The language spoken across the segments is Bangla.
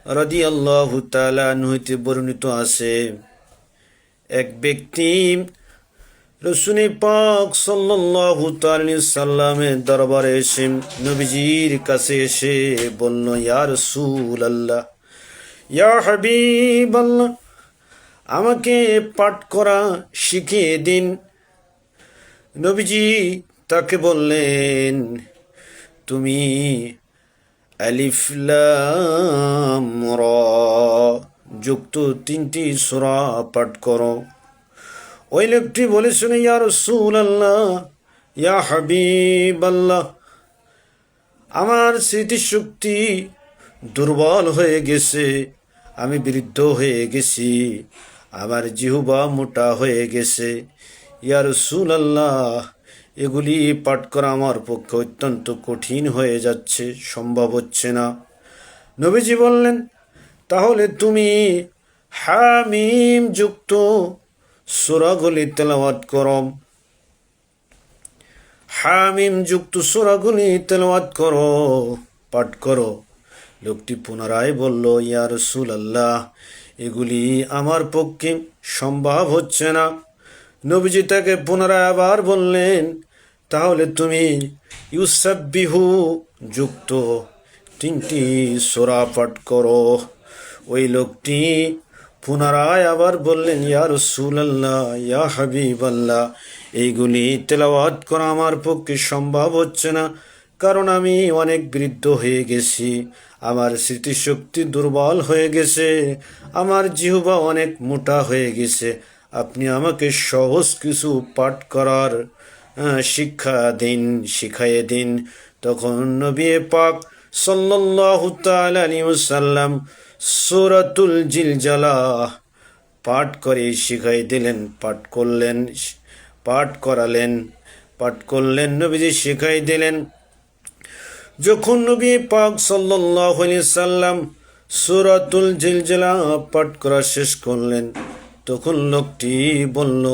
রাদিয়াল্লাহু তাআলা আনহু হতে বর্ণিত আছে, এক ব্যক্তি রাসূল পাক সাল্লাল্লাহু আলাইহি সাল্লামের দরবারে এসে নবীজির কাছে এসে বলল, ইয়া রাসূলুল্লাহ, ইয়া হাবিবাল্লাহ, আমাকে পাঠ করা শিখিয়ে দিন। নবীজি তাকে বললেন, তুমি আলিফ লাম রা যুক্ত 3টি সূরা পাঠ করো। ওই লোকটি বলেছিল, ইয়া রাসূলুল্লাহ, ইয়া হাবিবাল্লাহ, আমার স্মৃতিশক্তি দুর্বল হয়ে গেছে, আমি বৃদ্ধ হয়ে গেছি, আমার জিহ্বা মোটা হয়ে গেছে। ইয়া রাসূলুল্লাহ, এগুলি পাঠ করা আমার পক্ষে অত্যন্ত কঠিন হয়ে যাচ্ছে, সম্ভব হচ্ছে না। নবীজি বললেন, তাহলে তুমি হামিম যুক্ত সূরাগুলি তেলাওয়াত করো। হামিম যুক্ত সূরাগুলি তেলাওয়াত করো, পাঠ করো। লোকটি পুনরায় বলল, ইয়া রাসূলুল্লাহ, এগুলি আমার পক্ষে সম্ভব হচ্ছে না। নবীজি তাকে পুনরায় আবার বললেন, তাহলে তুমি ইউসাব্বিহু যুক্ত 3টি সূরা পাঠ করো। ওই লোকটি পুনরায় আবার বললেন, ইয়া রাসূলুল্লাহ, ইয়া হাবিবাল্লাহ, এইগুলি তেলাওয়াত করা আমার পক্ষে সম্ভব হচ্ছে না, কারণ আমি অনেক বৃদ্ধ হয়ে গেছি, আমার স্মৃতিশক্তি দুর্বল হয়ে গেছে, আমার জিহ্বা অনেক মোটা হয়ে গেছে। আপনি আমাকে সহজ কিছু পাঠ করার শিখাইয়ে দিন। তখন নবী পাক সাল্লাল্লাহু তাআলা আলাইহি ওয়াসাল্লাম সূরাতুল জিলজালাহ পাঠ করে শিখাই দিলেন, পাঠ করলেন, নবীজি শিখাই দিলেন। যখন নবী পাক সাল্লাল্লাহু আলাইহি সাল্লাম সূরাতুল জিলজালাহ পাঠ করা শেষ করলেন, তখন লোকটি বলল,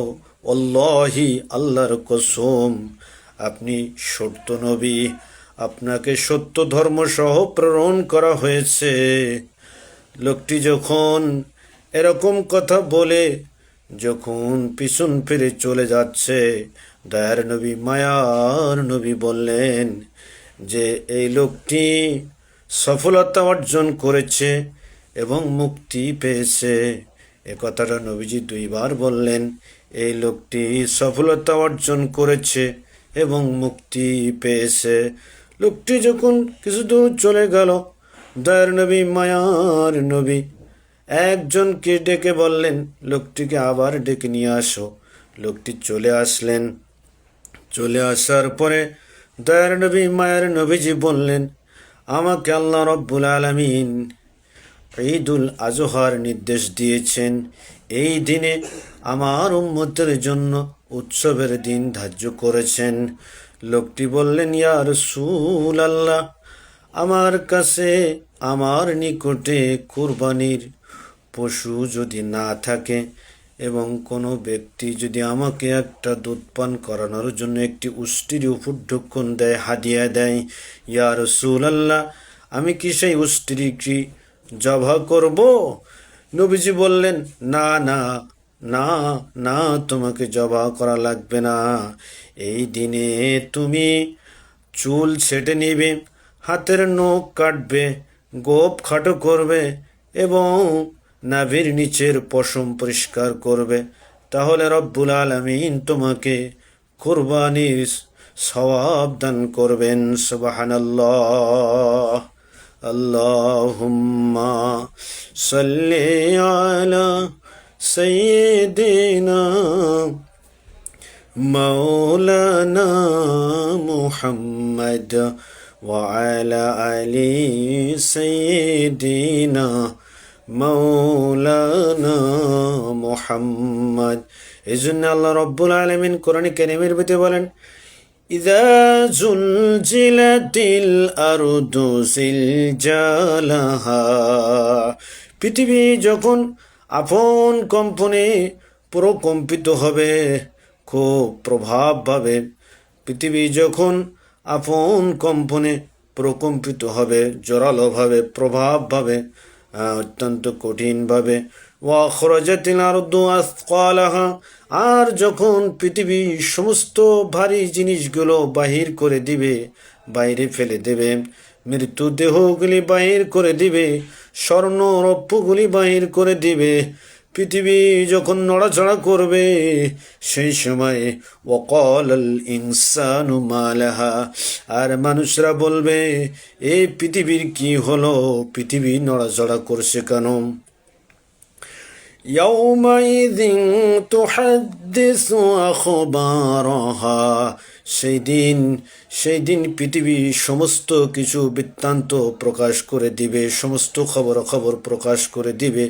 আল্লাহি, আল্লাহর কসম, আপনি সত্য নবী, আপনাকে সত্য ধর্ম সহ প্রেরণ করা হয়েছে। লোকটি যখন এরকম কথা বলে যখন পিছন ফিরে চলে যাচ্ছে, দয়ার নবী, মায়ার নবী বললেন যে এই লোকটি সফলতা অর্জন করেছে এবং মুক্তি পেয়েছে। এ কথাটা নবীজি 2বার বললেন, এই লোকটি সফলতা অর্জন করেছে এবং মুক্তি পেয়েছে। লোকটি যখন কিছু দূর চলে গেল, দয়ার নবী, মায়ার নবী একজনকে ডেকে বললেন, লোকটিকে আবার ডেকে নিয়ে আসো। লোকটি চলে আসলেন। চলে আসার পরে দয়ার নবী, মায়ার নবীজি বললেন, আমাকে আল্লাহ রব্বুল আলামিন ঈদুল আজহার নির্দেশ দিয়েছেন। এই দিনে আমার উম্মতের জন্য উৎসবের দিন ধার্য করেছেন। লোকটি বললেন, ইয়া রাসূলুল্লাহ, আমার কাছে, আমার নিকটে কুরবানির পশু যদি না থাকে এবং কোনো ব্যক্তি যদি আমাকে একটা দুধ পান করানোর জন্য একটি উষ্ট্রির উপর ঢক্কন দেয়, হাদিয়া দেয়, ইয়া রাসূলুল্লাহ, আমি কি সেই উষ্ট্রিটি জবাহ করব? নবীজি বললেন, না না না না, তোমাকে জবাহ করা লাগবে না। এই দিনে তুমি চুল ছেটে নিবে, হাতের নখ কাটবে, গোঁফ খাটো করবে এবং নাভির নিচের পশম পরিষ্কার করবে, তাহলে রব্বুল আলামিন তোমাকে কুরবানির সওয়াব দান করবেন। সুবহানাল্লাহ। আল্লাহুম্মা সাল্লি আলা সাইয়্যিদিনা মাওলানা মুহাম্মদ ওয়া আলা আলি সাইয়্যিদিনা মাওলানা মুহাম্মদ। এই জন্য আল্লাহ রব্বুল আলামিন কোরআনে কারীমের ভিতরে বলেন, ইযা জুলজিলাতিল আরদু জিলজালাহা, পৃথিবী যখন আপন কম্পনে প্রকম্পিত হবে, খুব প্রভাবভাবে পৃথিবী যখন আপন কম্পনে প্রকম্পিত হবে, জোরালোভাবে, প্রভাবভাবে, অত্যন্ত কঠিনভাবে। ওয়া আখরাজাতিল আরদু আসকালাহা, আর যখন পৃথিবী সমস্ত ভারী জিনিসগুলো বাহির করে দিবে, বাইরে ফেলে দেবে, মৃত্যু দেহগুলি বাহির করে দিবে, স্বর্ণ রৌপ্যগুলি বাহির করে দিবে, পৃথিবী যখন নড়াচড়া করবে, সেই সময় ওয়াকালাল ইনসানু মা লাহা, আর মানুষরা বলবে এই পৃথিবীর কি হলো, পৃথিবী নড়াচড়া করছে কেন? ইয়াউমাইযিন তুহাদ্দিসু আখবারাহা, সেই দিন পৃথিবী সমস্ত কিছু বৃত্তান্ত প্রকাশ করে দিবে, সমস্ত খবর প্রকাশ করে দিবে।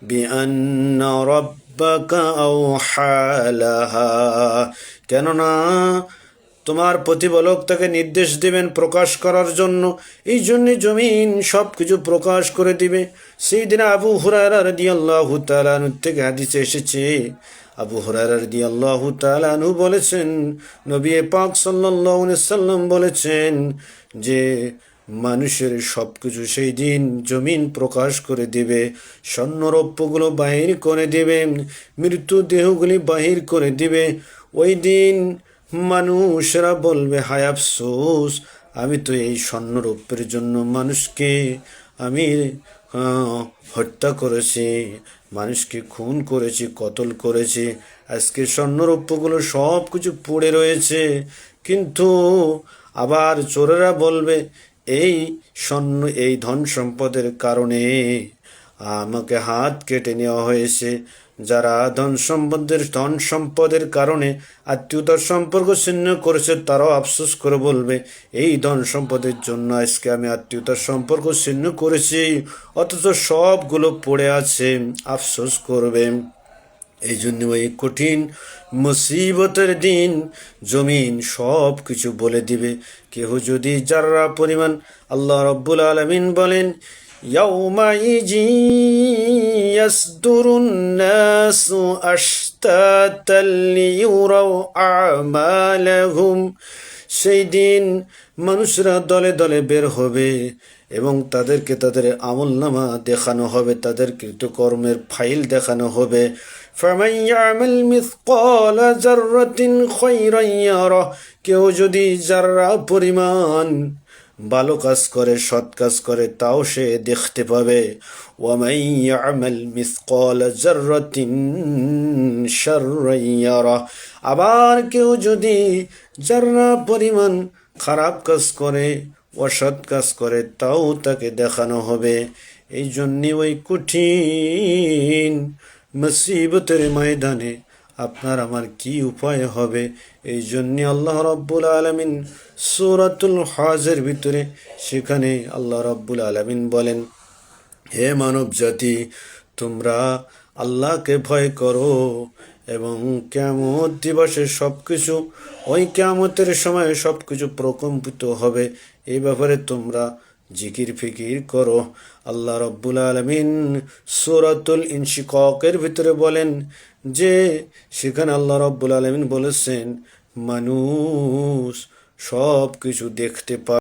বিআন্না রাব্বাকা আওহা লাহা, কেননা তোমার প্রতিপালক তাকে নির্দেশ দিবেন প্রকাশ করার জন্য, এই জন্যে জমিন সব কিছু প্রকাশ করে দিবে। সেই দিন আবু হুরায়রা রাদিয়াল্লাহু তাআলা আনহু থেকে হাদিসে এসেছে, আবু হুরায়রা রাদিয়াল্লাহু তাআলা আনহু বলেছেন, নবী পাক সাল্লাল্লাহু আলাইহি সাল্লাম বলেছেন যে মানুষের সব কিছু সেই দিন জমিন প্রকাশ করে দিবে, স্বর্ণরৌপ্যগুলো বাহির করে দিবে, মৃত্যু দেহগুলি বাহির করে দিবে। ওই দিন মানুষরা বলবে হায় আফসোস, আমি তো এই স্বর্ণরৌপ্যের জন্য মানুষকে আমি হত্যা করেছি, মানুষকে খুন করেছি, কতল করেছি, আজকে স্বর্ণরৌপ্যগুলো সব কিছু পড়ে রয়েছে। কিন্তু আবার চোরেরা বলবে এই ধন সম্পদের কারণে আমাকে হাত কেটে নেওয়া হয়েছে। যারা ধন সম্পদের কারণে আত্মীয়তার সম্পর্ক ছিন্ন করেছে, তারাও আফসোস করে বলবে এই ধন সম্পদের জন্য আজকে আমি আত্মীয়তার সম্পর্ক ছিন্ন করেছি, অথচ সবগুলো পড়ে আছে, আফসোস করবে। এই জন্য ওই কঠিন মুসিবতের দিন জমিন সব কিছু বলে দিবে। কেহ যদি যারা পরিমাণ, আল্লাহ রাব্বুল আলামিন বলেন ইয়াউমাইযি ইয়াসদুরুন নাসু আশতাতাল লিইউরাউ আমালাহুম, সেই দিন মানুষরা দলে দলে বের হবে এবং তাদেরকে তাদের আমলনামা দেখানো হবে, তাদের কৃতকর্মের ফাইল দেখানো হবে। ফামান ইয়ামাল মিসকালা যাররাতিন খায়রান ইয়ারাহ, কেউ যদি যারা পরিমাণ ভালো কাজ করে, সৎ কাজ করে, তাও সে দেখতে পাবে। ওয়ামান ইয়ামাল মিসকালা যাররাতিন শাররান ইয়ারাহ, আবার কেউ যদি যারা পরিমাণ খারাপ কাজ করে, অসৎ কাজ করে, তাও তাকে দেখানো হবে। এই জন্যে ওই কঠিন মুসিবতের ময়দানে আপনার আমার কি উপায় হবে? এই জন্যে আল্লাহ রাব্বুল আলামিন সূরাতুল হজের ভিতরে সেখানে আল্লাহ রাব্বুল আলামিন বলেন, হে মানব জাতি, তোমরা আল্লাহকে ভয় করো এবং কিয়ামত দিবসে সবকিছু, ওই কিয়ামতের সময় সবকিছু প্রকম্পিত হবে, এই ব্যাপারে তোমরা জিকির ফিকির করো। আল্লাহ রাব্বুল আলামিন সূরাতুল ইনশিকাকের ভিতরে বলেন যে সেখানে আল্লাহ রাব্বুল আলামিন বলেছেন মানুষ সব কিছু দেখতে পায়।